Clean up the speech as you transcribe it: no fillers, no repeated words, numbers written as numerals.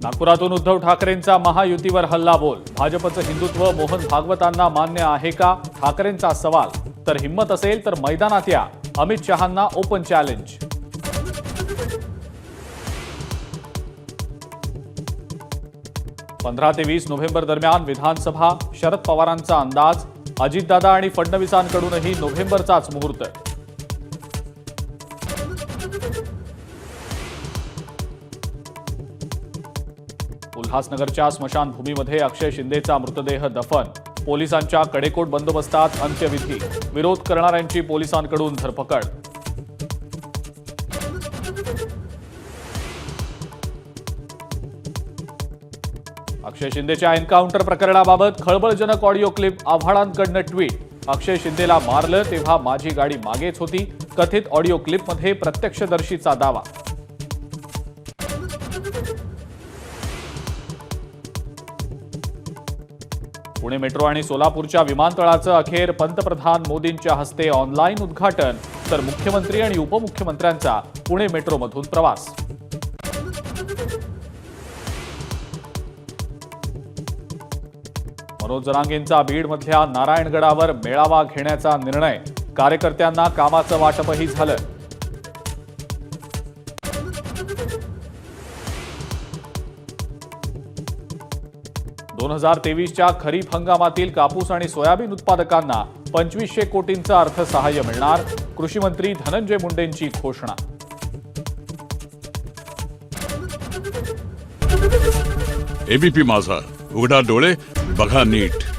नागपुरातून उद्धव ठाकरेंचा महायुतीवर हल्लाबोल। भाजपचं हिंदुत्व मोहन भागवतांना मान्य आहे का, ठाकरेंचा सवाल। तर हिम्मत असेल तर मैदानात या, अमित शहांना ओपन चॅलेंज। पंधरा ते 20 नोव्हेंबर दरम्यान विधानसभा, शरद पवारांचा अंदाज। अजितदादा आणि फडणवीसांकडूनही नोव्हेंबरचाच मुहूर्त। उल्हासनगरच्या स्मशानभूमीमध्ये अक्षय शिंदेचा मृतदेह दफन। पोलिसांच्या कडेकोट बंदोबस्तात अंत्यविधी। विरोध करणाऱ्यांची पोलिसांकडून धरपकड। अक्षय शिंदेच्या एन्काउंटर प्रकरणाबाबत खळबळजनक ऑडिओ क्लिप। आव्हाडांकडनं ट्विट। अक्षय शिंदेला मारलं तेव्हा माझी गाडी मागेच होती, कथित ऑडिओ क्लिपमध्ये प्रत्यक्षदर्शीचा दावा। पुणे मेट्रो आणि सोलापूरच्या विमानतळाचं अखेर पंतप्रधान मोदींच्या हस्ते ऑनलाईन उद्घाटन। तर मुख्यमंत्री आणि उपमुख्यमंत्र्यांचा पुणे मेट्रोमधून प्रवास। मनोज जरांगेंचा बीडमधल्या नारायणगडावर मेळावा घेण्याचा निर्णय। कार्यकर्त्यांना कामाचं वाटपही झालं। दोन 2023च्या खरीप हंगामातील कापूस आणि सोयाबीन उत्पादकांना 2500 कोटींचं अर्थसहाय्य मिळणार। कृषी मंत्री धनंजय मुंडेंची घोषणा। एबीपी माझा, उघडा डोळे बघा नीट।